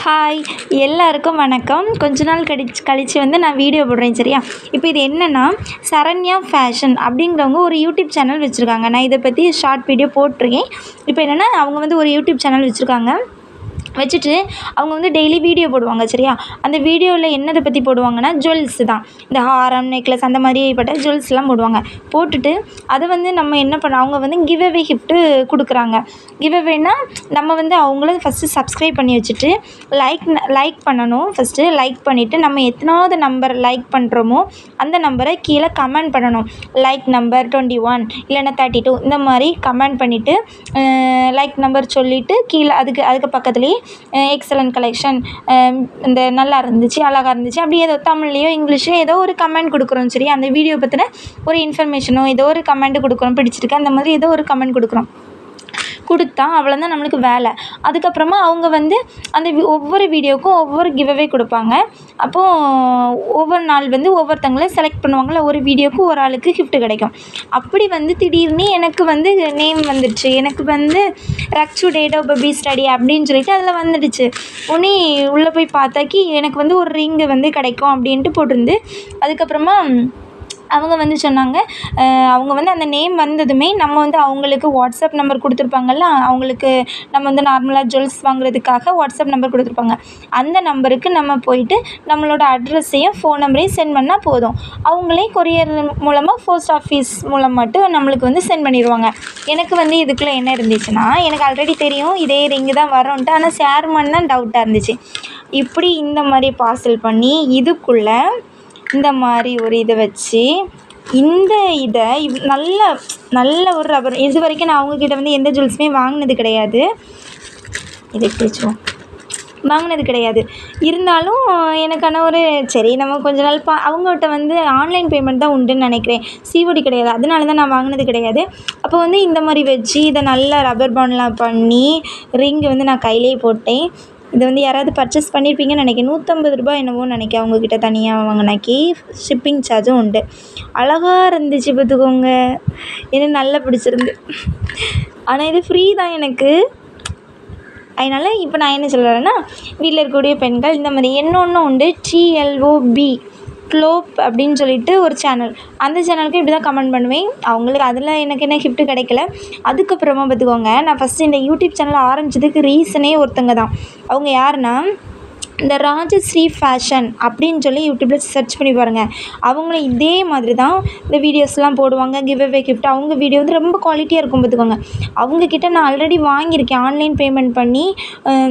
Hi எல்லாருக்கும் வணக்கம். கொஞ்ச நாள் கழிச்சு வந்து நான் வீடியோ போடுறேன் சரியா. இப்போ இது என்னென்னா சரண்யா ஃபேஷன் அப்படிங்கிறவங்க ஒரு யூடியூப் சேனல் வச்சுருக்காங்க. நான் இதை பற்றி ஷார்ட் வீடியோ போட்டிருக்கேன். இப்போ என்னென்னா அவங்க வந்து ஒரு யூடியூப் சேனல் வச்சுருக்காங்க. வச்சுட்டு அவங்க வந்து டெய்லி வீடியோ போடுவாங்க சரியா. அந்த வீடியோவில் என்னதை பற்றி போடுவாங்கன்னா ஜுவல்ஸ் தான், இந்த ஹாரம் நெக்லஸ் அந்த மாதிரிப்பட்ட ஜுவல்ஸ்லாம் போடுவாங்க. போட்டுட்டு அதை வந்து நம்ம என்ன பண்ண அவங்க வந்து கிவ் அவே கிஃப்ட்டு கொடுக்குறாங்க. கிவ் அவேனா நம்ம வந்து அவங்கள ஃபஸ்ட்டு சப்ஸ்கிரைப் பண்ணி வச்சுட்டு லைக் பண்ணணும். ஃபஸ்ட்டு லைக் பண்ணிவிட்டு நம்ம எத்தனாவது நம்பர் லைக் பண்ணுறோமோ அந்த நம்பரை கீழே கமெண்ட் பண்ணணும். லைக் நம்பர் 21 இல்லைன்னா 32 இந்த மாதிரி கமெண்ட் பண்ணிவிட்டு லைக் நம்பர் சொல்லிவிட்டு கீழே அதுக்கு பக்கத்துலேயே எக்ஸலண்ட் கலெக்ஷன், இந்த நல்லா இருந்துச்சு, அழகாக இருந்துச்சு, அப்படி ஏதோ தமிழ்லையோ இங்கிலீஷோ ஏதோ ஒரு கமெண்ட் கொடுக்குறோம் சரி. அந்த வீடியோ பற்றின ஒரு இன்ஃபர்மேஷனோ ஏதோ ஒரு கமெண்ட் கொடுக்குறோம், பிடிச்சிருக்கு அந்த மாதிரி ஏதோ ஒரு கமெண்ட் கொடுத்தா அவ்வளோதான் நம்மளுக்கு வேலை. அதுக்கப்புறமா அவங்க வந்து அந்த ஒவ்வொரு வீடியோவுக்கும் ஒவ்வொரு கிவ் அவே கொடுப்பாங்க. அப்போது ஒவ்வொரு நாள் வந்து ஒவ்வொருத்தங்கள செலக்ட் பண்ணுவாங்களே, ஒரு வீடியோவுக்கு ஒரு ஆளுக்கு கிஃப்ட்டு கிடைக்கும். அப்படி வந்து திடீர்னு எனக்கு வந்து நேம் வந்துடுச்சு. எனக்கு வந்து Rakshu date of baby study அப்படின்னு சொல்லிட்டு அதில் வந்துடுச்சு. உடனே உள்ளே போய் பார்த்தாக்கி எனக்கு வந்து ஒரு ரிங்கு வந்து கிடைக்கும் அப்படின்ட்டு போட்டிருந்து. அதுக்கப்புறமா அவங்க வந்து சொன்னாங்க, அவங்க வந்து அந்த நேம் வந்ததுமே நம்ம வந்து அவங்களுக்கு வாட்ஸ்அப் நம்பர் கொடுத்துருப்பாங்கல்ல, அவங்களுக்கு நம்ம வந்து நார்மலாக ஜுவல்ஸ் வாங்குறதுக்காக வாட்ஸ்அப் நம்பர் கொடுத்துருப்பாங்க. அந்த நம்பருக்கு நம்ம போயிட்டு நம்மளோட அட்ரஸையும் ஃபோன் நம்பரையும் சென்ட் பண்ணால் போதும். அவங்களே கொரியர் மூலமாக போஸ்ட் ஆஃபீஸ் மூலம் மட்டும் நம்மளுக்கு வந்து சென்ட் பண்ணிடுவாங்க. எனக்கு வந்து இதுக்குள்ளே என்ன இருந்துச்சுன்னா, எனக்கு ஆல்ரெடி தெரியும் இதே ரிங்கு தான் வரும்ன்ட்டு, ஆனால் ஷேர் பண்ண தான் டவுட்டாக இருந்துச்சு. இப்படி இந்த மாதிரி பார்சல் பண்ணி இதுக்குள்ளே இந்த மாதிரி ஒரு இதை வச்சு இந்த இதை நல்ல ஒரு ரப்பர். இது வரைக்கும் நான் அவங்கக்கிட்ட வந்து எந்த ஜுவல்ஸுமே வாங்கினது கிடையாது. இதை பிடிச்சோம் வாங்கினது கிடையாது. இருந்தாலும் எனக்கான ஒரு சரி நம்ம கொஞ்ச நாள் அவங்ககிட்ட வந்து ஆன்லைன் பேமெண்ட் தான் உண்டுன்னு நினைக்கிறேன், சிஓடி கிடையாது. அதனால தான் நான் வாங்கினது கிடையாது. அப்போ வந்து இந்த மாதிரி வச்சு இதை நல்லா ரப்பர் பேண்ட்லாம் பண்ணி ரிங்கு வந்து நான் கையிலே போட்டேன். இதை வந்து யாராவது பர்ச்சேஸ் பண்ணியிருப்பீங்கன்னு நினைக்கிறேன். 150 ரூபாய் என்னவோ நினைக்கிறேன். அவங்கக்கிட்ட தனியாக வாங்கினாக்கி ஷிப்பிங் சார்ஜும் உண்டு. அழகாக இருந்துச்சு பார்த்துக்கோங்க, எனக்கு நல்லா பிடிச்சிருந்து. ஆனால் இது ஃப்ரீ தான் எனக்கு. அதனால் இப்போ நான் என்ன சொல்கிறேன்னா, வீட்டில் இருக்கக்கூடிய பெண்கள் இந்த மாதிரி இன்னொன்று உண்டு, TLOB க்ளோப் அப்படின்னு சொல்லிட்டு ஒரு சேனல். அந்த சேனலுக்கு இப்படி தான் கமெண்ட் பண்ணுவேன். அவங்களுக்கு அதில் எனக்கு என்ன கிஃப்ட்டு கிடைக்கல. அதுக்கப்புறமா பார்த்துக்கோங்க, நான் ஃபஸ்ட்டு இந்த யூடியூப் சேனல் ஆரம்பித்ததுக்கு ரீசனே ஒருத்தங்க தான். அவங்க யாருன்னா இந்த ராஜஸ்ரீ ஃபேஷன் அப்படின்னு சொல்லி யூடியூப்பில் சர்ச் பண்ணி பாருங்கள். அவங்களும் இதே மாதிரி தான் இந்த வீடியோஸ்லாம் போடுவாங்க, கிவ் அவே கிஃப்ட். அவங்க வீடியோ வந்து ரொம்ப குவாலிட்டியாக இருக்கும் பார்த்துக்கோங்க. அவங்கக்கிட்ட நான் ஆல்ரெடி வாங்கியிருக்கேன் ஆன்லைன் பேமெண்ட் பண்ணி.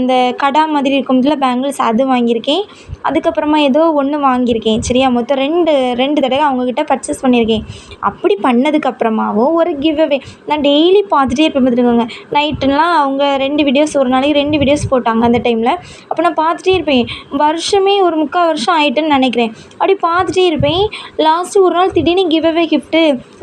இந்த கடா மாதிரி இருக்கும்ல பேங்கிள்ஸ், அது வாங்கியிருக்கேன். அதுக்கப்புறமா ஏதோ ஒன்று வாங்கியிருக்கேன் சரியா. மொத்தம் ரெண்டு தடவை அவங்கக்கிட்ட பர்ச்சேஸ் பண்ணியிருக்கேன். அப்படி பண்ணதுக்கப்புறமாவும் ஒரு கிவ் அவே நான் டெய்லி பார்த்துட்டே இருப்பேன் பார்த்துக்கோங்க. நைட்டுலாம் அவங்க 2 வீடியோஸ், ஒரு நாளைக்கு 2 வீடியோஸ் போட்டாங்க அந்த டைமில். அப்போ நான் பார்த்துட்டே இருப்பேன். வருஷமே ஒரு 3/4 வருஷம் ஆகிட்டுன்னு நினைக்கிறேன். அப்படி பார்த்துட்டே இருப்பேன். லாஸ்ட்டு ஒரு நாள் திடீர்னு கிவ் அவே கிஃப்ட்டு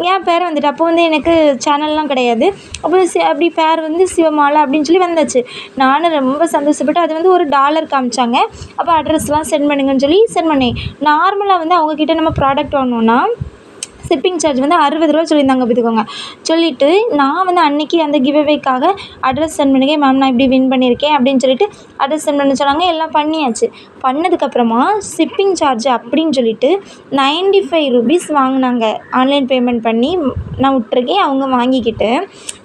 என் பேர் வந்துட்டு. அப்போ வந்து எனக்கு சேனல்லாம் கிடையாது. அப்போ அப்படி பேர் வந்து சிவமாலா அப்படின்னு சொல்லி வந்தாச்சு. நானும் ரொம்ப சந்தோஷப்பட்டு அது வந்து ஒரு $1 காமிச்சாங்க. அப்போ அட்ரஸ்லாம் சென்ட் பண்ணுங்கன்னு சொல்லி சென்ட் பண்ணேன். நார்மலாக வந்து அவங்கக்கிட்ட நம்ம ப்ராடக்ட் வாங்கினோன்னா ஷிப்பிங் சார்ஜ் வந்து 60 ரூபா சொல்லியிருந்தாங்க பார்த்துக்கோங்க. சொல்லிவிட்டு நான் வந்து அன்றைக்கி அந்த கிவ் அவேக்காக அட்ரஸ் சென்ட் பண்ணிக்கேன், மேம் நான் இப்படி வின் பண்ணியிருக்கேன் அப்படின்னு சொல்லிட்டு அட்ரஸ் சென்ட் பண்ண சொன்னாங்க. எல்லாம் பண்ணியாச்சு. பண்ணதுக்கப்புறமா ஷிப்பிங் சார்ஜ் அப்படின்னு சொல்லிட்டு 95 ரூபீஸ் வாங்கினாங்க. ஆன்லைன் பேமெண்ட் பண்ணி நான் விட்டுருக்கேன். அவங்க வாங்கிக்கிட்டு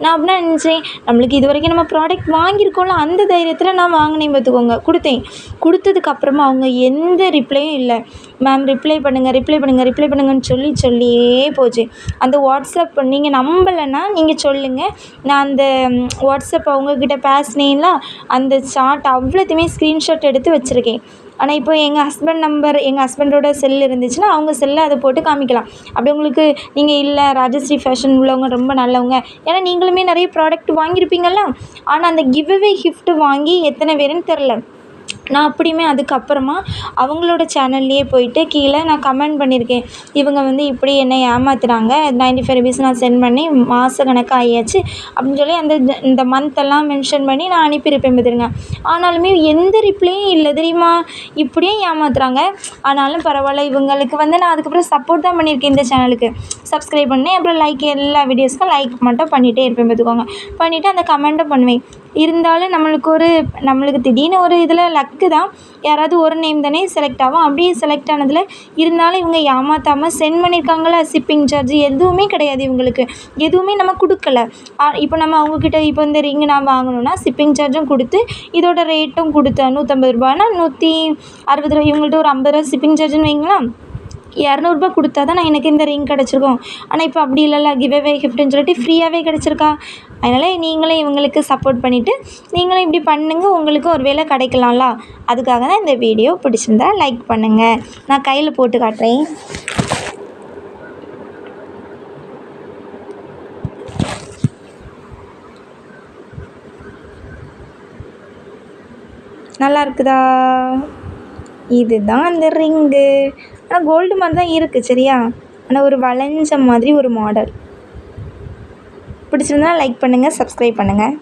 நான் அப்படின்னா நினச்சேன், நம்மளுக்கு இது வரைக்கும் நம்ம ப்ராடக்ட் வாங்கியிருக்கோம்ல, அந்த தைரியத்தில் நான் வாங்கினேன் பார்த்துக்கோங்க. கொடுத்ததுக்கப்புறமா அவங்க எந்த ரிப்ளையும் இல்லை. மேம் ரிப்ளை பண்ணுங்கன்னு சொல்லியே போச்சு. அந்த வாட்ஸ்அப் நீங்கள் நம்பலைன்னா நீங்கள் சொல்லுங்கள், நான் அந்த வாட்ஸ்அப் அவங்கக்கிட்ட பேசினேன்னா அந்த சார்ட் அவ்வளோத்தையுமே ஸ்க்ரீன்ஷாட் எடுத்து வச்சுருக்கேன். ஆனால் இப்போ எங்கள் ஹஸ்பண்டோட செல் இருந்துச்சுன்னா அவங்க செல்லை அதை போட்டு காமிக்கலாம். அப்படி உங்களுக்கு நீங்கள் இல்லை ராஜஸ்ரீ ஃபேஷன் உள்ளவங்க ரொம்ப நல்லவங்க, ஏன்னா நீங்களுமே நிறைய ப்ராடக்ட் வாங்கியிருப்பீங்கள்ல. ஆனால் அந்த கிவ் அவே கிஃப்ட்டு வாங்கி எத்தனை பேருன்னு தெரில. நான் அப்படியுமே அதுக்கப்புறமா அவங்களோட சேனல்லையே போயிட்டு கீழே நான் கமெண்ட் பண்ணியிருக்கேன், இவங்க வந்து இப்படி என்னை ஏமாத்துறாங்க, 95 ரூபீஸ் நான் சென்ட் பண்ணி மாத கணக்காக ஆகியாச்சு அப்படின்னு சொல்லி இந்த மந்த்தெல்லாம் மென்ஷன் பண்ணி நான் அனுப்பியிருப்பேன் பார்த்துருங்க. ஆனாலுமே எந்த ரிப்ளையும் இல்லை தெரியுமா. இப்படியே ஏமாத்துறாங்க. ஆனாலும் பரவாயில்ல, இவங்களுக்கு வந்து நான் அதுக்கப்புறம் சப்போர்ட் தான் பண்ணியிருக்கேன். இந்த சேனலுக்கு சப்ஸ்கிரைப் பண்ணேன். அப்புறம் எல்லா வீடியோஸ்க்கும் லைக் மட்டும் பண்ணிகிட்டே இருப்பேன் பார்த்துக்கோங்க. பண்ணிவிட்டு அந்த கமெண்ட்டும் பண்ணுவேன். இருந்தாலும் நம்மளுக்கு திடீர்னு ஒரு இதில் லக் லக்கு தான், யாராவது ஒரு நேம் தானே செலக்ட் ஆகும். அப்படியே செலக்ட் ஆனதில் இருந்தாலும் இவங்க ஏமாற்றாமல் சென்ட் பண்ணியிருக்காங்களா, ஷிப்பிங் சார்ஜ் எதுவுமே கிடையாது இவங்களுக்கு, எதுவுமே நம்ம கொடுக்கல. இப்போ நம்ம அவங்கக்கிட்ட இப்போ இந்த ரிங்கு நான் வாங்கணுன்னா ஷிப்பிங் சார்ஜும் கொடுத்து இதோட ரேட்டும் கொடுத்து ₹150னா ₹160 இவங்கள்ட்ட ஒரு ₹50 ஷிப்பிங் சார்ஜுன்னு வைங்களேன், ₹200 கொடுத்தா தான் எனக்கு இந்த ரிங் கிடச்சிருக்கும். ஆனால் இப்போ அப்படி இல்லைல்ல, கிவ்அவே கிஃப்ட்டுன்னு சொல்லிட்டு ஃப்ரீயாகவே கிடச்சிருக்கா. அதனால் நீங்களே இவங்களுக்கு சப்போர்ட் பண்ணிவிட்டு நீங்களும் இப்படி பண்ணுங்கள், உங்களுக்கு ஒரு வேளை கிடைக்கலாம்ல. அதுக்காக தான் இந்த வீடியோ. பிடிச்சிருந்தா லைக் பண்ணுங்கள். நான் கையில் போட்டு காட்டுறேன். நல்லா இருக்குதா? இதுதான் அந்த ரிங்கு. ஆனால் கோல்டு மாதிரி தான் இருக்குது சரியா, ஆனால் ஒரு வளைஞ்ச மாதிரி ஒரு மாடல். பிடிச்சிருந்தா லைக் பண்ணுங்கள், சப்ஸ்கிரைப் பண்ணுங்கள்.